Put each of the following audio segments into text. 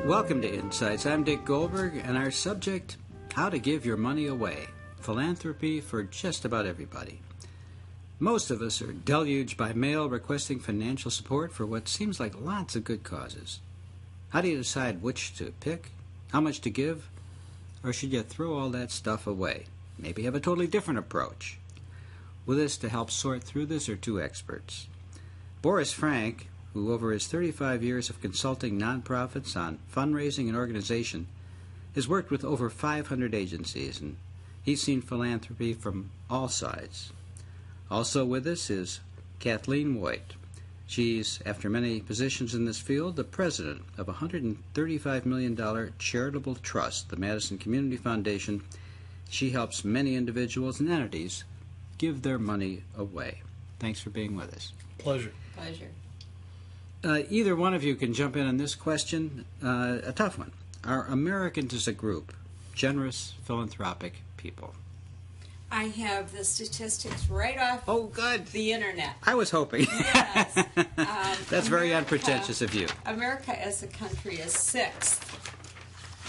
Welcome to Insights. I'm Dick Goldberg, and our subject, how to give your money away. Philanthropy for just about everybody. Most of us are deluged by mail requesting financial support for what seems like lots of good causes. How do you decide which to pick, how much to give, or should you throw all that stuff away? Maybe have a totally different approach. With us to help sort through this are two experts. Boris Frank, who over his 35 years of consulting nonprofits on fundraising and organization, has worked with over 500 agencies, and he's seen philanthropy from all sides. Also with us is Kathleen Woit. She's, after many positions in this field, the president of a $135 million charitable trust, the Madison Community Foundation. She helps many individuals and entities give their money away. Thanks for being with us. Pleasure. Pleasure. Either one of you can jump in on this question, a tough one. Are Americans as a group generous, philanthropic people? I have the statistics right off the internet. I was hoping. Yes. That's very unpretentious of you. America as a country is sixth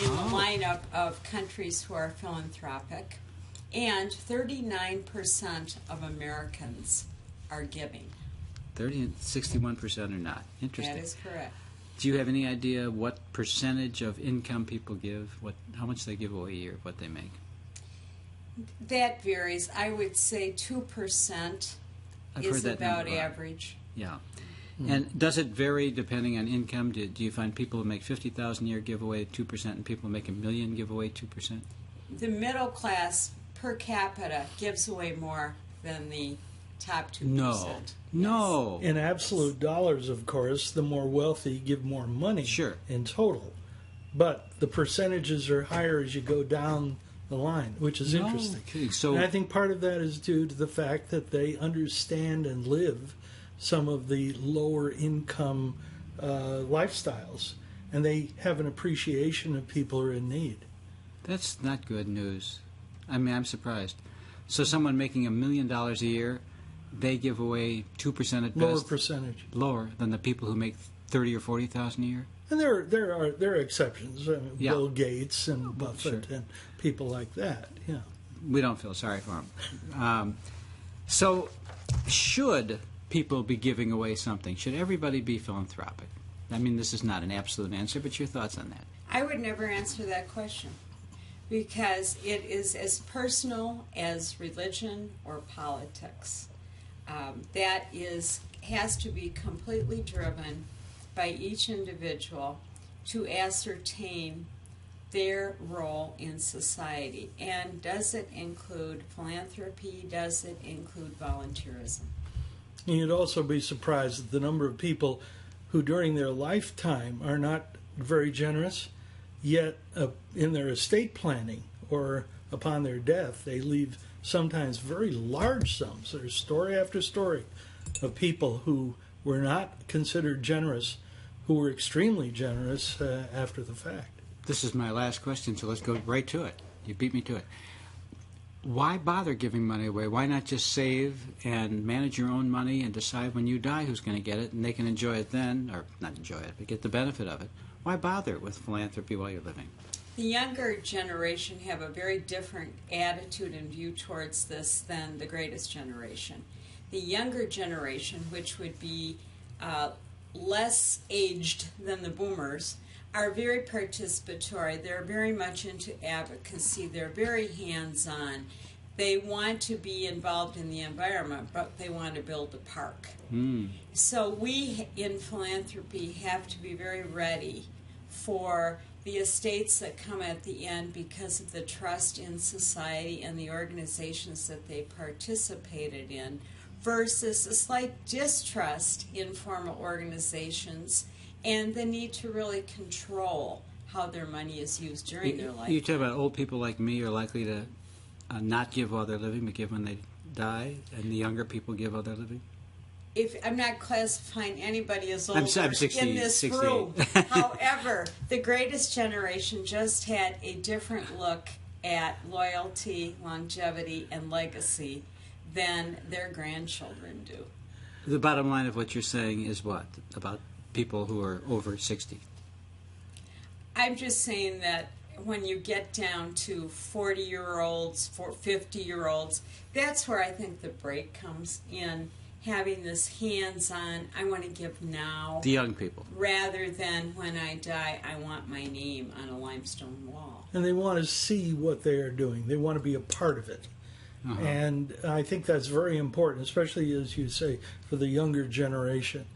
in the lineup of countries who are philanthropic, and 39% of Americans are giving. 30 and 61% are not. Interesting. That is correct. Do you have any idea what percentage of income people give, how much they give away a year, what they make? That varies. I would say 2% is about average. Yeah. And does it vary depending on income? Do you find people who make $50,000 a year give away 2% and people who make $1 million give away 2%? The middle class per capita gives away more than the top 2%. No. In absolute dollars, of course, the more wealthy give more money in total. But the percentages are higher as you go down the line, which is interesting. Okay. So, and I think part of that is due to the fact that they understand and live some of the lower income lifestyles, and they have an appreciation of people who are in need. that's not good news. I mean, I'm surprised. So someone making $1 million a year, they give away 2% at best. Lower percentage. Lower than the people who make $30,000 or $40,000 a year. And there are exceptions. Bill Gates and Buffett and people like that. Yeah. We don't feel sorry for them. So, should people be giving away something? Should everybody be philanthropic? I mean, this is not an absolute answer, but your thoughts on that? I would never answer that question because it is as personal as religion or politics. That has to be completely driven by each individual to ascertain their role in society. And does it include philanthropy? Does it include volunteerism? And you'd also be surprised at the number of people who during their lifetime are not very generous, yet in their estate planning or upon their death, they leave sometimes very large sums. There's story after story of people who were not considered generous, who were extremely generous after the fact. This is my last question, so let's go right to it. You beat me to it. Why bother giving money away? Why not just save and manage your own money and decide when you die who's going to get it, and they can enjoy it then, or not enjoy it, but get the benefit of it? Why bother with philanthropy while you're living? The younger generation have a very different attitude and view towards this than the greatest generation. The younger generation, which would be less aged than the boomers, are very participatory. They're very much into advocacy. They're very hands-on. They want to be involved in the environment, but they want to build a park. So we in philanthropy have to be very ready for the estates that come at the end because of the trust in society and the organizations that they participated in, versus a slight distrust in formal organizations and the need to really control how their money is used during their life. You talk about old people like me are likely to not give while they're living, but give when they die, and the younger people give while they're living? if I'm not classifying anybody as older I'm 60, in this 68. room. However, the greatest generation just had a different look at loyalty, longevity, and legacy than their grandchildren do. The bottom line of what you're saying is what? About people who are over 60? I'm just saying that when you get down to 40-year-olds, 50-year-olds, that's where I think the break comes in, having this hands-on, I want to give now. The young people. Rather than when I die, I want my name on a limestone wall. And they want to see what they are doing. They want to be a part of it. Uh-huh. And I think that's very important, especially, as you say, for the younger generation.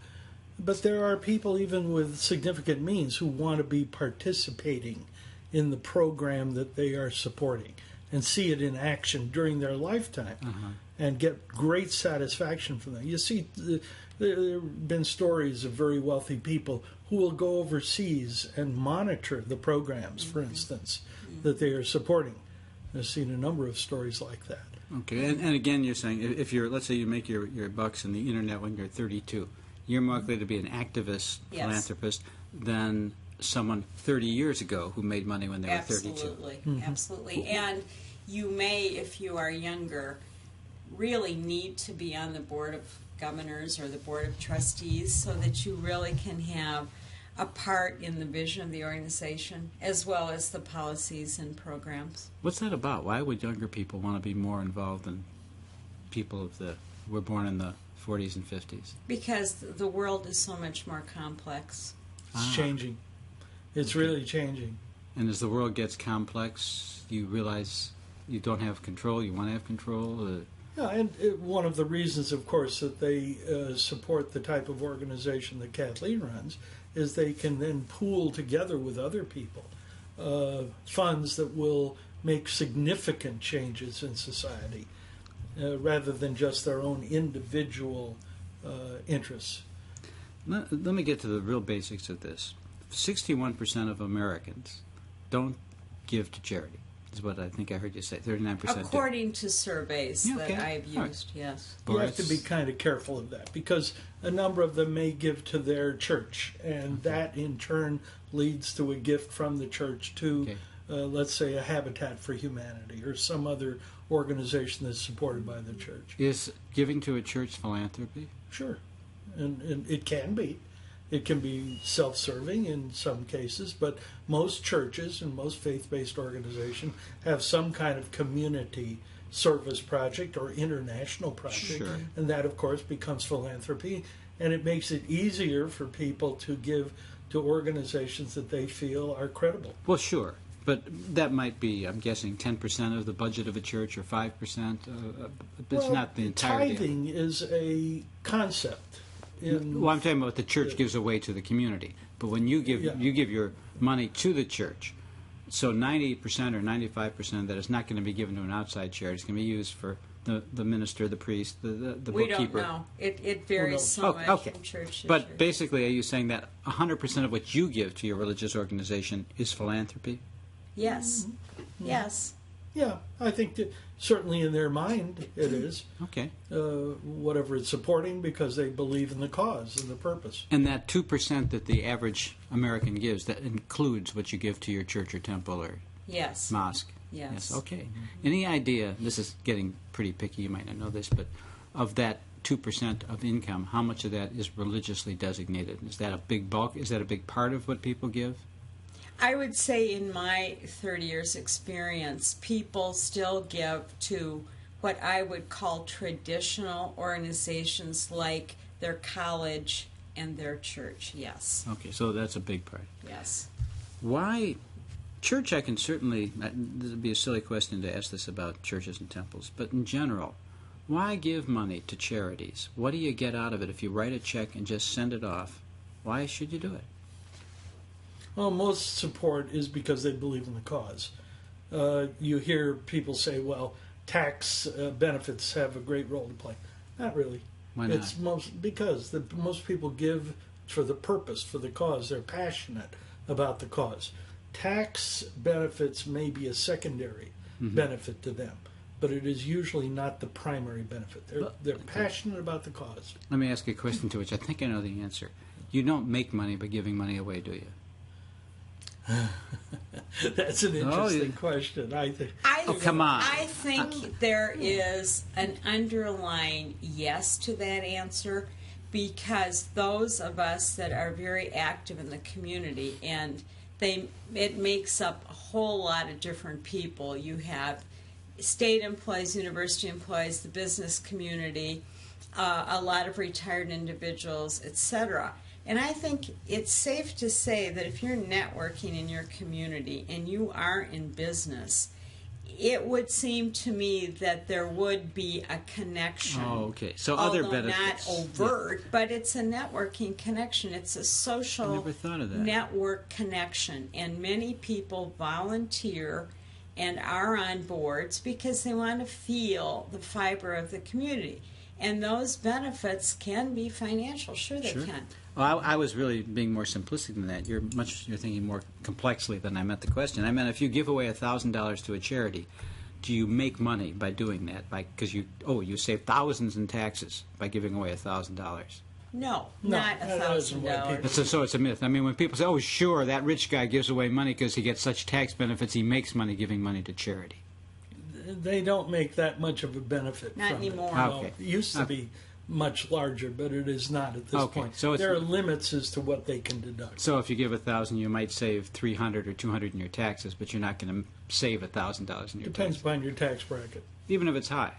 But there are people, even with significant means, who want to be participating in the program that they are supporting and see it in action during their lifetime and get great satisfaction from that. You see, there have been stories of very wealthy people who will go overseas and monitor the programs, for instance, that they are supporting. I've seen a number of stories like that. Okay, and again, you're saying if you're, let's say you make your bucks in the internet when you're 32, you're more likely to be an activist, philanthropist, than someone 30 years ago who made money when they were 32. Absolutely, absolutely. And you may, if you are younger, really need to be on the board of governors or the board of trustees so that you really can have a part in the vision of the organization as well as the policies and programs. What's that about? Why would younger people want to be more involved than people who were born in the 40s and 50s? Because the world is so much more complex. It's changing. It's really changing. And as the world gets complex, you realize you don't have control, you want to have control? Yeah, and one of the reasons, of course, that they support the type of organization that Kathleen runs is they can then pool together with other people funds that will make significant changes in society rather than just their own individual interests. Let me get to the real basics of this. 61% of Americans don't give to charity, is what I think I heard you say. 39% According to surveys okay. that I've used, right. yes. You have to be kind of careful of that because a number of them may give to their church, and that in turn leads to a gift from the church to, let's say, a Habitat for Humanity or some other organization that's supported by the church. Is giving to a church philanthropy? Sure, and it can be. It can be self-serving in some cases, but most churches and most faith-based organizations have some kind of community service project or international project, sure. and that, of course, becomes philanthropy, and it makes it easier for people to give to organizations that they feel are credible. Well, sure, but that might be, I'm guessing, 10% of the budget of a church or 5%. It's not the entirety. Tithing is a concept. Well, I'm talking about what the church gives away to the community. But when you give you give your money to the church, so 90% or 95% of that is not going to be given to an outside charity. It's going to be used for the minister, the priest, the bookkeeper. We don't know. It varies so much from church to But church. basically, are you saying that 100% of what you give to your religious organization is philanthropy? Yes. Mm-hmm. Yes. Yeah, I think that certainly in their mind it is. Okay. Whatever it's supporting because they believe in the cause and the purpose. And that 2% that the average American gives, that includes what you give to your church or temple or Yes. mosque? Yes. Okay. Any idea, this is getting pretty picky, you might not know this, but of that 2% of income, how much of that is religiously designated? Is that a big bulk? Is that a big part of what people give? I would say in my 30 years experience, people still give to what I would call traditional organizations like their college and their church, yes. Okay, so that's a big part. Yes. Why? Church, I can certainly, this would be a silly question to ask this about churches and temples, but in general, why give money to charities? What do you get out of it if you write a check and just send it off? Why should you do it? Well, most support is because they believe in the cause. You hear people say, well, tax benefits have a great role to play. Not really. Why not? It's because most people give for the purpose, for the cause. They're passionate about the cause. Tax benefits may be a secondary benefit to them. but it is usually not the primary benefit. They're passionate about the cause. Let me ask you a question to which I think I know the answer. You don't make money by giving money away, do you? That's an interesting question. I think. Come on. I think there is an underlying yes to that answer, because those of us that are very active in the community, and it makes up a whole lot of different people. You have state employees, university employees, the business community, a lot of retired individuals, etc. And I think it's safe to say that if you're networking in your community and you are in business, it would seem to me that there would be a connection. Oh, okay. So other not benefits. overt, but it's a networking connection. It's a social never thought of that. network connection. And many people volunteer and are on boards because they want to feel the fiber of the community. And those benefits can be financial. Sure, they can. Well, I was really being more simplistic than that. You're thinking more complexly than I meant the question. I meant if you give away $1,000 to a charity, do you make money by doing that? Because you save thousands in taxes by giving away $1,000. No, not $1,000. So it's a myth. I mean, when people say, "Oh, sure, that rich guy gives away money because he gets such tax benefits, he makes money giving money to charity." They don't make that much of a benefit. Not from anymore. It. Okay. It used to be much larger, but it is not at this point. So there are limits as to what they can deduct. So if you give $1,000, you might save $300 or $200 in your taxes, but you're not going to save $1,000 in your Depends taxes. upon your tax bracket. Even if it's high,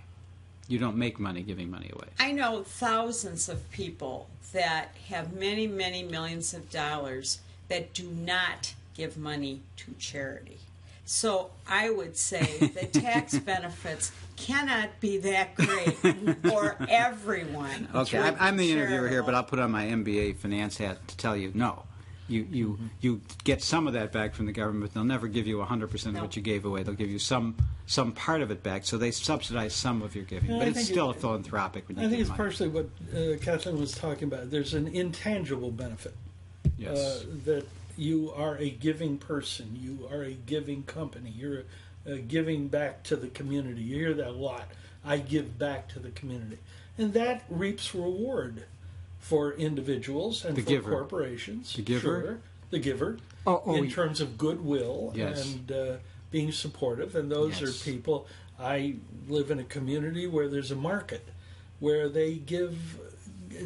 you don't make money giving money away. I know thousands of people that have many, many millions of dollars that do not give money to charity. So I would say the tax benefits cannot be that great for everyone. Okay, I'm the interviewer here, but I'll put on my MBA finance hat to tell you, no. You get some of that back from the government. They'll never give you 100% of what you gave away. They'll give you some part of it back. So they subsidize some of your giving, but it's still philanthropic. When you I think it's money. partially what Kathleen was talking about. There's an intangible benefit. Yes. That you are a giving person. You are a giving company. You're giving back to the community. You hear that a lot. I give back to the community. And that reaps reward for individuals and for corporations. The giver? Sure. The giver. In terms of goodwill and being supportive. And those are people. I live in a community where there's a market where they give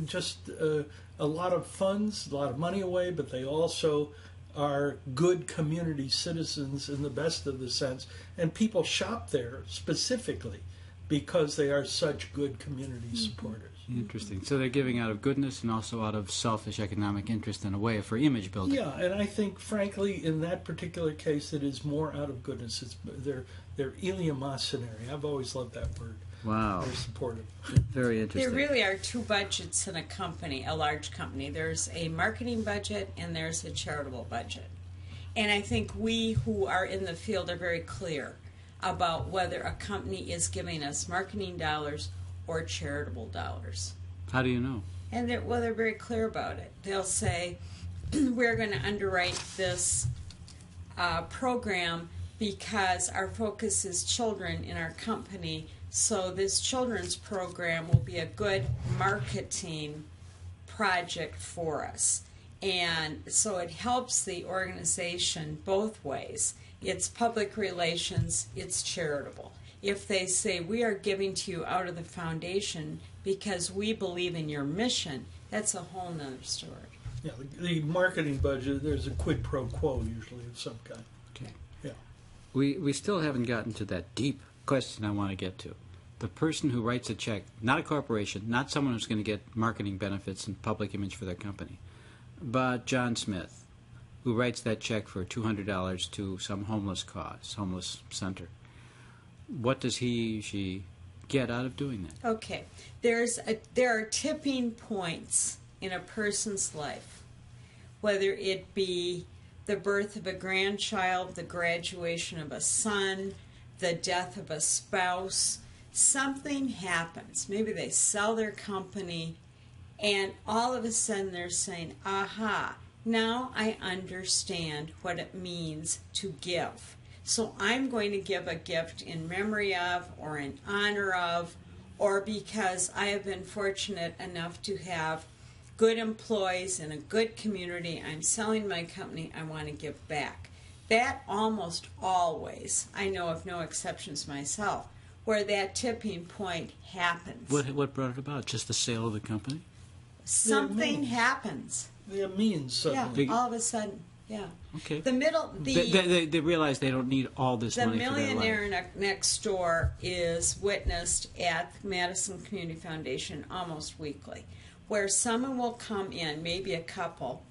just a lot of funds, a lot of money away, but they also are good community citizens in the best of the sense. And people shop there specifically because they are such good community supporters. Interesting. So they're giving out of goodness and also out of selfish economic interest in a way for image building. Yeah, and I think, frankly, in that particular case, it is more out of goodness. They're eleemosynary. I've always loved that word. Wow. They're supportive. Very interesting. There really are two budgets in a company, a large company. There's a marketing budget and there's a charitable budget. And I think we who are in the field are very clear about whether a company is giving us marketing dollars or charitable dollars. How do you know? And they're very clear about it. They'll say, we're going to underwrite this program because our focus is children in our company. So this children's program will be a good marketing project for us. And so it helps the organization both ways. It's public relations, it's charitable. If they say, we are giving to you out of the foundation because we believe in your mission, that's a whole nother story. Yeah, the marketing budget, there's a quid pro quo usually of some kind. Okay. Yeah. We still haven't gotten to that deep question I want to get to. The person who writes a check, not a corporation, not someone who's going to get marketing benefits and public image for their company, but John Smith, who writes that check for $200 to some homeless cause, homeless center. What does she get out of doing that? Okay. There are tipping points in a person's life, whether it be the birth of a grandchild, the graduation of a son, the death of a spouse. Something happens. Maybe they sell their company, and all of a sudden they're saying, aha, now I understand what it means to give. So I'm going to give a gift in memory of, or in honor of, or because I have been fortunate enough to have good employees in a good community. I'm selling my company. I want to give back. That almost always, I know of no exceptions myself, where that tipping point happens. What brought it about? Just the sale of the company? Something happens. The means suddenly. Yeah, all of a sudden. Yeah. Okay. They realize they don't need all this money for their life. The millionaire next door is witnessed at Madison Community Foundation almost weekly, where someone will come in, maybe a couple.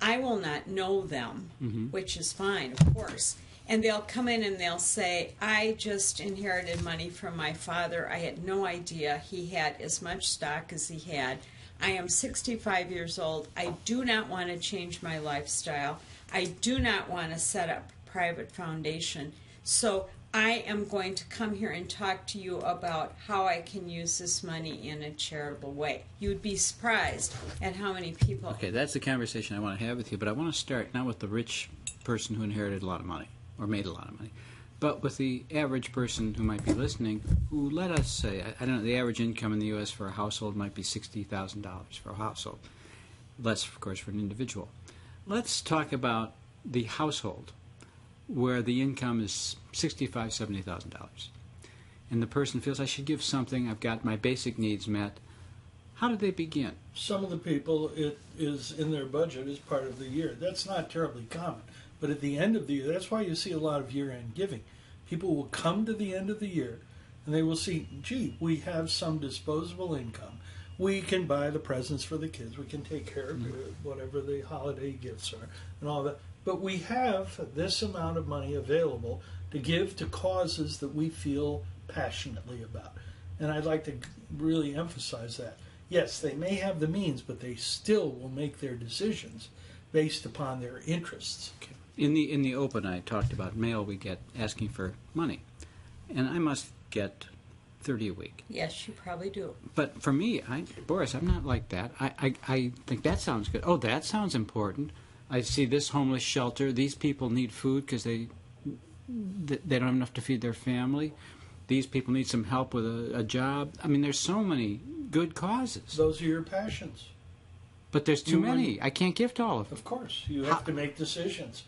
I will not know them, which is fine, of course. And they'll come in and they'll say, I just inherited money from my father. I had no idea he had as much stock as he had. I am 65 years old. I do not want to change my lifestyle. I do not want to set up a private foundation. So I am going to come here and talk to you about how I can use this money in a charitable way. You'd be surprised at how many people... Okay, that's the conversation I want to have with you, but I want to start not with the rich person who inherited a lot of money or made a lot of money, but with the average person who might be listening who, let us say, I don't know, the average income in the U.S. for a household might be $60,000 for a household. Less, of course, for an individual. Let's talk about the household where the income is $65,000, $70,000. And the person feels, I should give something, I've got my basic needs met. How do they begin? Some of the people, it is in their budget as part of the year. That's not terribly common. But at the end of the year, that's why you see a lot of year-end giving. People will come to the end of the year and they will see, gee, we have some disposable income. We can buy the presents for the kids. We can take care of whatever the holiday gifts are and all that. But we have this amount of money available to give to causes that we feel passionately about. And I'd like to really emphasize that. Yes, they may have the means, but they still will make their decisions based upon their interests. Okay. In the open, I talked about mail we get asking for money. And I must get $30 a week. Yes, you probably do. But for me, Boris, I'm not like that. I think that sounds good. Oh, that sounds important. I see this homeless shelter. These people need food because they don't have enough to feed their family. These people need some help with a job. I mean, there's so many good causes. Those are your passions. But there's too many. I can't give to all of them. Of course. You have to make decisions.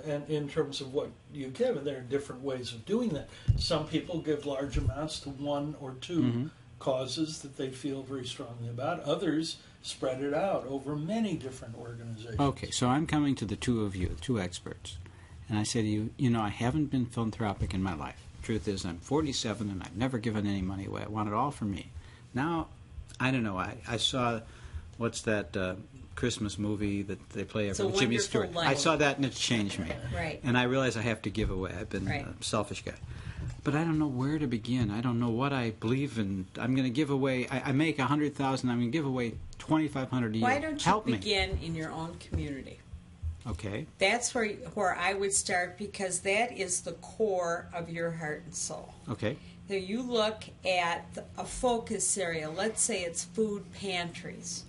And in terms of what you give, and there are different ways of doing that. Some people give large amounts to one or two causes that they feel very strongly about. Others spread it out over many different organizations. Okay, so I'm coming to the two of you, two experts, and I say to you, I haven't been philanthropic in my life. Truth is, I'm 47 and I've never given any money away. I want it all for me. Now, I don't know, I saw, what's that Christmas movie that they play every Jimmy Stewart. Life. I saw that and it's changed me. Right. And I realize I have to give away. I've been a selfish guy. But I don't know where to begin. I don't know what I believe in. I'm going to give away, I make $100,000, I'm going to give away $2,500 a year. Why don't you begin in your own community? Okay. That's where I would start, because that is the core of your heart and soul. Okay. So you look at a focus area. Let's say it's food pantries.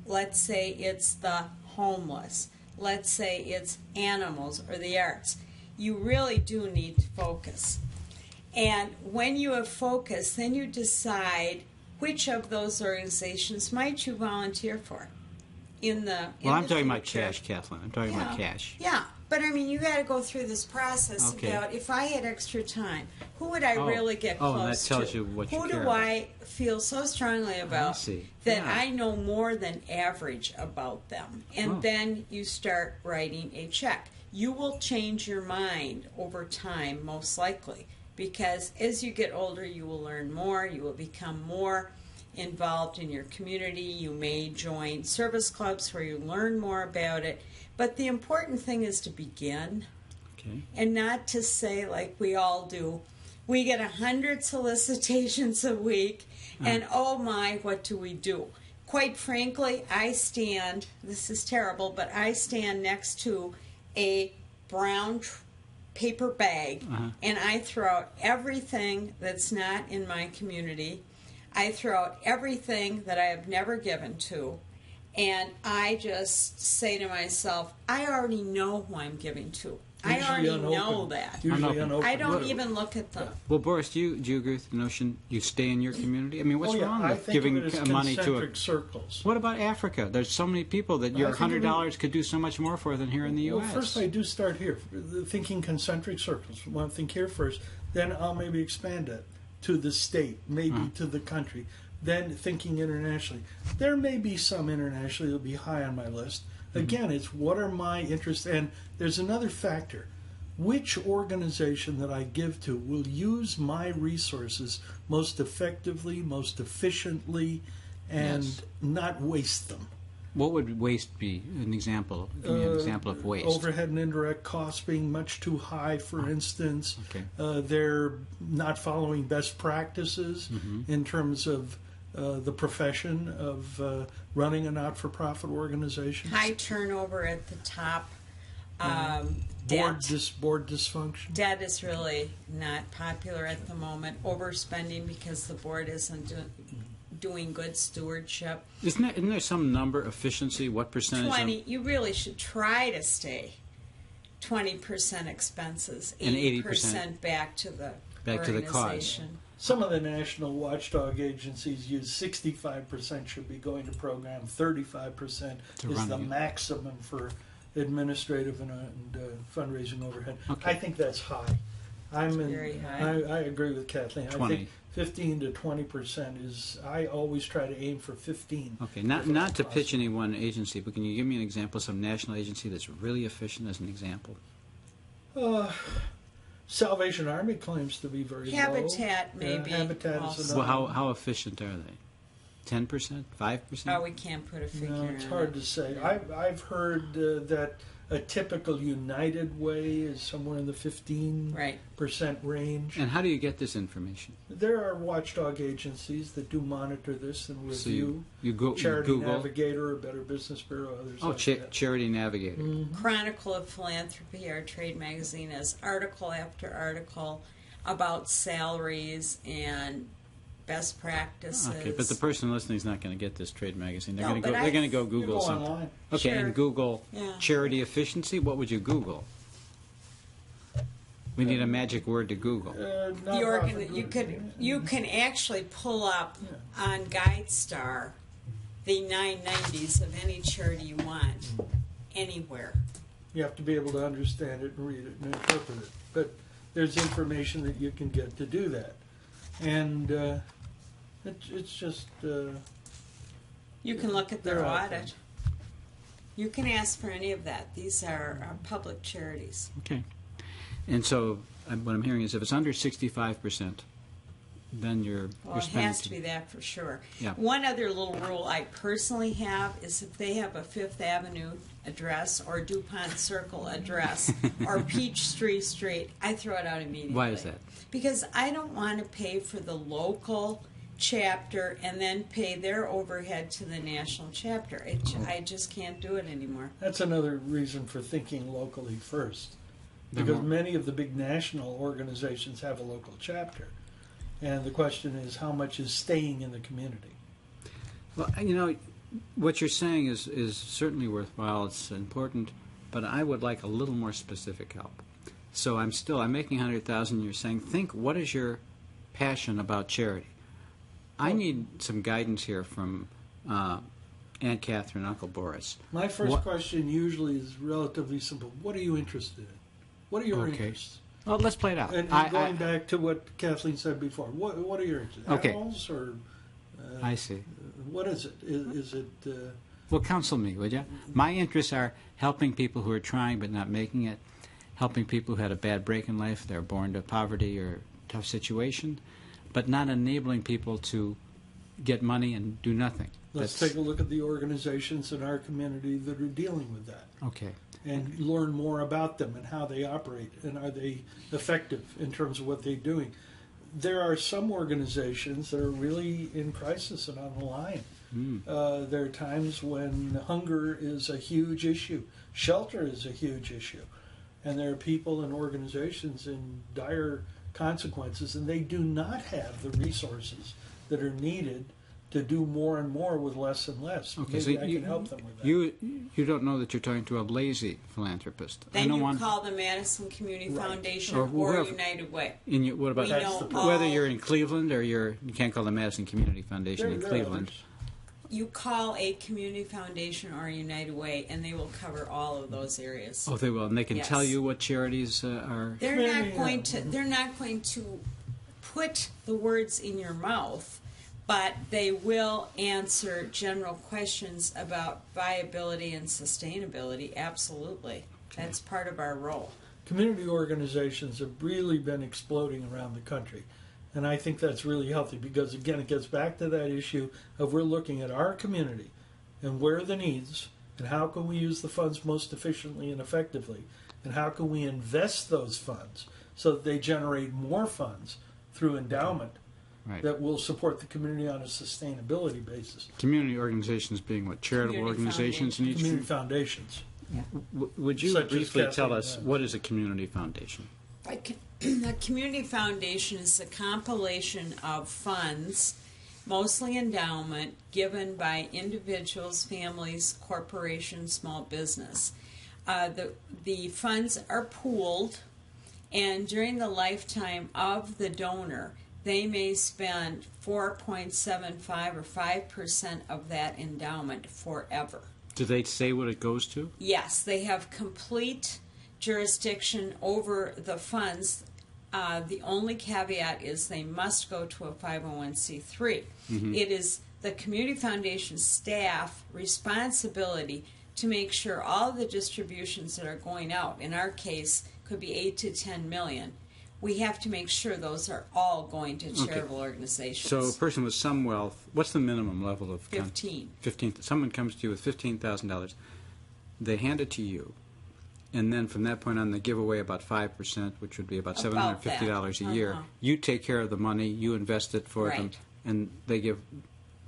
Let's say it's the homeless. Let's say it's animals or the arts. You really do need to focus. And when you have focus, then you decide which of those organizations might you volunteer for. I'm talking about cash, Kathleen. I'm talking about cash. Yeah, but I mean, you got to go through this process about, if I had extra time, who would I really get close to? And that tells you what you care about. Who do I feel so strongly about that I know more than average about them? And then you start writing a check. You will change your mind over time, most likely, because as you get older, you will learn more, you will become more involved in your community. You may join service clubs where you learn more about it. But the important thing is to begin, and not to say, like we all do, we get 100 solicitations a week, and oh my, what do we do? Quite frankly, this is terrible, but I stand next to a brown paper bag, and I throw out everything that's not in my community. I throw out everything that I have never given to, and I just say to myself, I already know who I'm giving to. I Usually already unopened. know that. Usually Unopened. unopened. I don't even look at them. Well, Boris, do you agree with the notion you stay in your community? I mean, what's wrong I with think giving of it as money to a... concentric circles. What about Africa? There's so many people that your I think of $100 could do so much more for than here in the Well, U.S. first I do start here, thinking concentric circles. One think here first, then I'll maybe expand it to the state, maybe to the country, then thinking internationally. There may be some internationally that'll be high on my list. Again, it's what are my interests, and there's another factor. Which organization that I give to will use my resources most effectively, most efficiently, and not waste them? What would waste be? An example. Give me an example of waste. Overhead and indirect costs being much too high, for instance. Okay. They're not following best practices in terms of the profession of running a not-for-profit organization. High turnover at the top. Board dysfunction. Debt is really not popular at the moment. Overspending because the board isn't doing good stordship. Isn't there some number, efficiency, what percentage? 20. You really should try to stay 20% expenses, And 80% back to the back to the cause. organization. Some of the national watchdog agencies use 65% should be going to program, 35% To is run the it. maximum for administrative and fundraising overhead. Okay. I think that's high. Very high. I agree with Kathleen. 20. I think 15 to 20% is. I always try to aim for 15. Okay, not to pitch any one agency, but can you give me an example of some national agency that's really efficient as an example? Salvation Army claims to be very Habitat, low. maybe, Habitat also. is Well, another. how efficient are they? 10%? 5%? Oh, we can't put a figure No, on it's hard it. to say. I've heard that a typical United Way is somewhere in the 15% Right. range. And how do you get this information? There are watchdog agencies that do monitor this and So review. you Charity Google. Navigator, or Better Business Bureau, others Oh, like that. Charity Navigator. Chronicle of Philanthropy, our trade magazine, has article after article about salaries and best practices. Okay, but the person listening is not going to get this trade magazine. They're No, going to go. but They're going to go You Google go something. online. Okay, Sure. and Google Yeah. charity efficiency. What would you Google? We need a magic word to Google. You can actually pull up on GuideStar the 990s of any charity you want anywhere. You have to be able to understand it and read it and interpret it. But there's information that you can get to do that. And it's just... You can look at They're their out there. audit. You can ask for any of that. These are public charities. Okay, and so what I'm hearing is if it's under 65%, then you're Well, it spending. has to be that for sure. Yeah. One other little rule I personally have is if they have a Fifth Avenue address or DuPont Circle address or Peachtree Street, I throw it out immediately. Why is that? Because I don't want to pay for the local chapter and then pay their overhead to the national chapter. I just can't do it anymore. That's another reason for thinking locally first. They're Because more- many of the big national organizations have a local chapter. And the question is, how much is staying in the community? Well, you know, what you're saying is certainly worthwhile. It's important, but I would like a little more specific help. So I'm making 100,000. You're saying, think, what is your passion about charity? I need some guidance here from Aunt Catherine, Uncle Boris. My first What- question usually is relatively simple. What are you interested in? What are your Okay. interests? Well, let's play it out. And going back to what Kathleen said before, what are your interests? Okay. Animals or I see. what is it? Is it Well, counsel me, would you? My interests are helping people who are trying but not making it, helping people who had a bad break in life, they're born to poverty or tough situation, but not enabling people to get money and do nothing. let's take a look at the organizations in our community that are dealing with that Okay. and learn more about them and how they operate and are they effective in terms of what they're doing. There are some organizations that are really in crisis and on the line. There are times when hunger is a huge issue. Shelter is a huge issue. And there are people and organizations in dire consequences, and they do not have the resources that are needed to do more and more with less and less. Okay, Maybe so I can help them with that. You don't know that you're talking to a lazy philanthropist. Then you call the Madison Community Foundation or United Way. What about whether you're in Cleveland or you can't call the Madison Community Foundation in Cleveland? You call a community foundation or a United Way, and they will cover all of those areas. Oh, they will, and they can tell you what charities are. They're not going to. They're not going to put the words in your mouth, but they will answer general questions about viability and sustainability. Absolutely, that's part of our role. Community organizations have really been exploding around the country. And I think that's really healthy because, again, it gets back to that issue of we're looking at our community and where are the needs and how can we use the funds most efficiently and effectively and how can we invest those funds so that they generate more funds through endowment that will support the community on a sustainability basis. Community organizations being what? Charitable organizations? In each community foundations. Yeah. Would you briefly tell us what is a community foundation? A community foundation is a compilation of funds, mostly endowment, given by individuals, families, corporations, small business. The funds are pooled, and during the lifetime of the donor, they may spend 4.75 or 5% of that endowment forever. Do they say what it goes to? Yes, they have complete jurisdiction over the funds. The only caveat is they must go to a 501c3. Mm-hmm. It is the community foundation staff responsibility to make sure all the distributions that are going out, in our case, could be 8 to 10 million. We have to make sure those are all going to charitable organizations. So a person with some wealth, what's the minimum level of 15. 15. Someone comes to you with $15,000. They hand it to you. And then from that point on, they give away about 5%, which would be about $750 a year. You take care of the money, you invest it for them, and they give,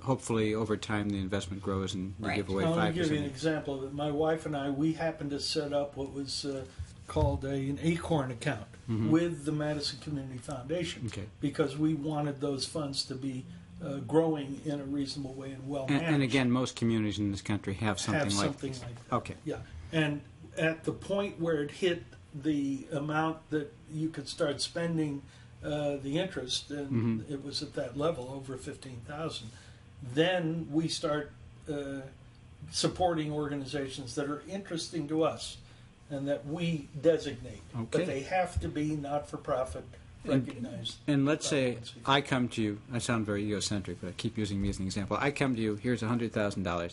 hopefully over time the investment grows and you give away 5%. I'll give you an example. My wife and I, we happened to set up what was called an Acorn account with the Madison Community Foundation because we wanted those funds to be growing in a reasonable way and well managed. And again, most communities in this country have something like that. Okay. Yeah. And at the point where it hit the amount that you could start spending the interest, and it was at that level, over $15,000, then we start supporting organizations that are interesting to us and that we designate. Okay. But they have to be not-for-profit recognized. And let's say I come to you, I sound very egocentric, but I keep using me as an example. I come to you, here's $100,000,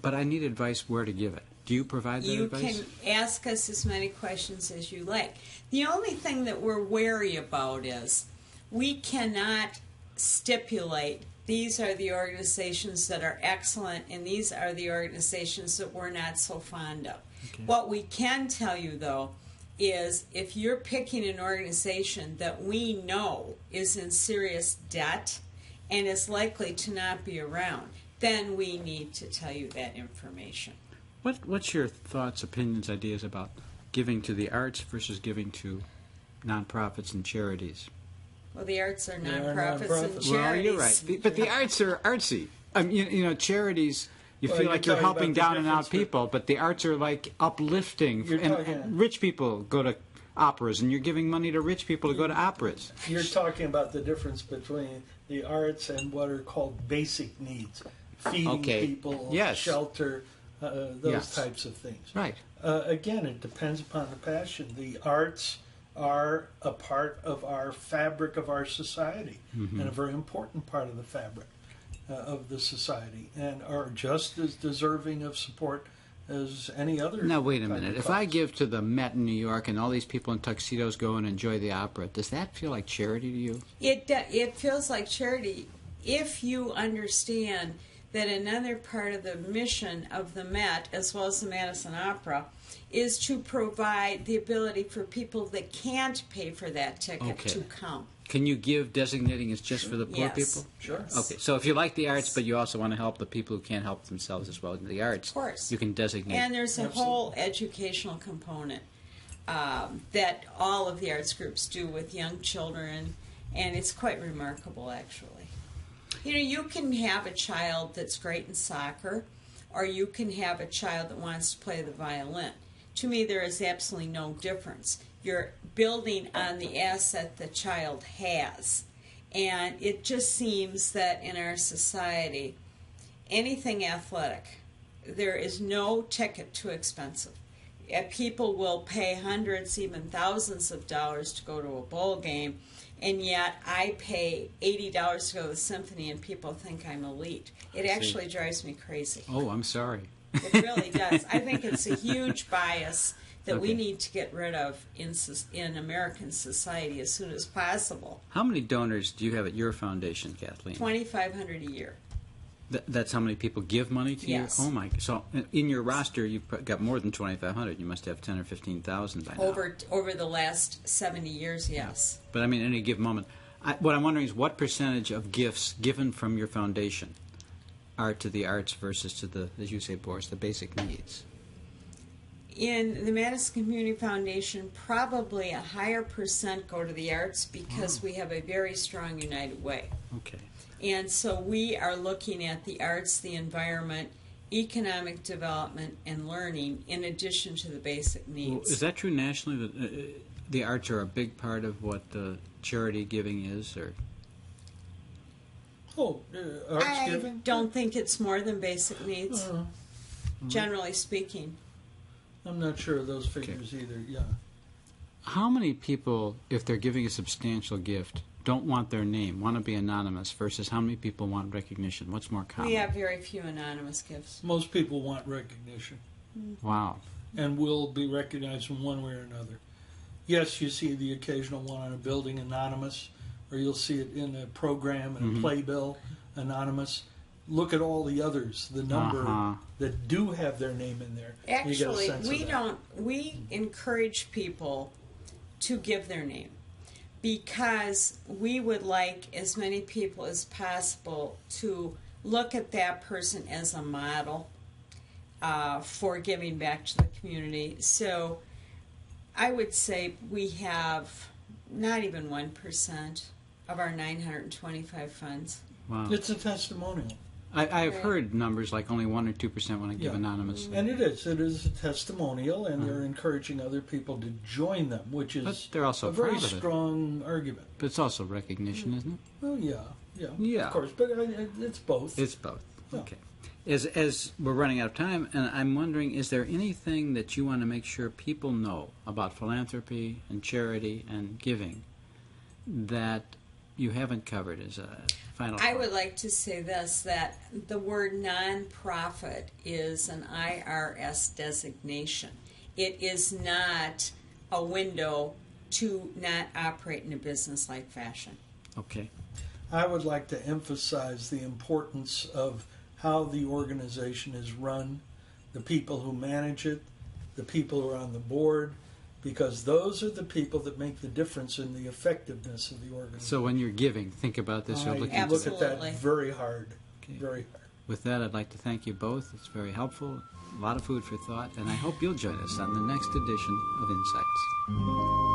but I need advice where to give it. Do you provide that advice? You can ask us as many questions as you like. The only thing that we're wary about is we cannot stipulate these are the organizations that are excellent and these are the organizations that we're not so fond of. Okay. What we can tell you, though, is if you're picking an organization that we know is in serious debt and is likely to not be around, then we need to tell you that information. What's your thoughts, opinions, ideas about giving to the arts versus giving to nonprofits and charities? Well, the arts are nonprofits and charities. Well, you're right. But the arts are artsy. You know, charities, you feel like you're helping down and out people, but the arts are like uplifting. And rich people go to operas, and you're giving money to rich people to go to operas. You're talking about the difference between the arts and what are called basic needs. Feeding people, shelter, those types of things. Right. Again, it depends upon the passion. The arts are a part of our fabric of our society and a very important part of the fabric of the society and are just as deserving of support as any other. Now, wait a minute. If I give to the Met in New York and all these people in tuxedos go and enjoy the opera, does that feel like charity to you? It feels like charity if you understand that another part of the mission of the Met, as well as the Madison Opera, is to provide the ability for people that can't pay for that ticket to come. Can you give designating it's just for the poor people? Sure. Okay, so if you like the arts, but you also want to help the people who can't help themselves as well in the arts, of course, you can designate. And there's a whole educational component that all of the arts groups do with young children, and it's quite remarkable, actually. You know, you can have a child that's great in soccer, or you can have a child that wants to play the violin. To me, there is absolutely no difference. You're building on the asset the child has. And it just seems that in our society, anything athletic, there is no ticket too expensive. People will pay hundreds, even thousands of dollars to go to a bowl game, and yet I pay $80 to go to the symphony and people think I'm elite. It actually drives me crazy. Oh, I'm sorry. It really does. I think it's a huge bias that we need to get rid of in American society as soon as possible. How many donors do you have at your foundation, Kathleen? 2,500 a year. That's how many people give money to Yes. you? Oh my! So in your roster, you've got more than 2,500. You must have 10 or 15,000 by now. Over the last 70 years, yes. But I mean, at any given moment, what I'm wondering is what percentage of gifts given from your foundation are to the arts versus to the, as you say, Boris, the basic needs. In the Madison Community Foundation, probably a higher percent go to the arts because we have a very strong United Way. Okay. And so we are looking at the arts, the environment, economic development, and learning in addition to the basic needs. Well, is that true nationally, that the arts are a big part of what charity giving is? Or Arts I giving? don't think it's more than basic needs, generally speaking. I'm not sure of those figures either, yeah. how many people, if they're giving a substantial gift, don't want their name, want to be anonymous, versus how many people want recognition? What's more common? We have very few anonymous gifts. Most people want recognition Wow. and will be recognized in one way or another. Yes, you see the occasional one on a building anonymous, or you'll see it in a program, in a playbill, anonymous. Look at all the others, the number that do have their name in there. Actually, we encourage people to give their name because we would like as many people as possible to look at that person as a model for giving back to the community. So I would say we have not even 1% of our 925 funds. Wow. It's a testimonial. I've heard numbers like only 1 or 2% want to give anonymously. And it is a testimonial, and they're encouraging other people to join them, which is But they're also a very proud of it. strong argument. But it's also recognition, isn't it? Well, Yeah. of course, but it's both. It's both. Yeah. Okay. As we're running out of time, and I'm wondering, is there anything that you want to make sure people know about philanthropy and charity and giving that you haven't covered as a final I part? would like to say this, that the word nonprofit is an IRS designation. It is not a window to not operate in a business-like fashion. Okay. I would like to emphasize the importance of how the organization is run, the people who manage it, the people who are on the board, because those are the people that make the difference in the effectiveness of the organization. So when you're giving, think about this. You're looking I look at Absolutely. that very hard, Okay. very hard. With that, I'd like to thank you both. It's very helpful, a lot of food for thought, and I hope you'll join us on the next edition of Insights.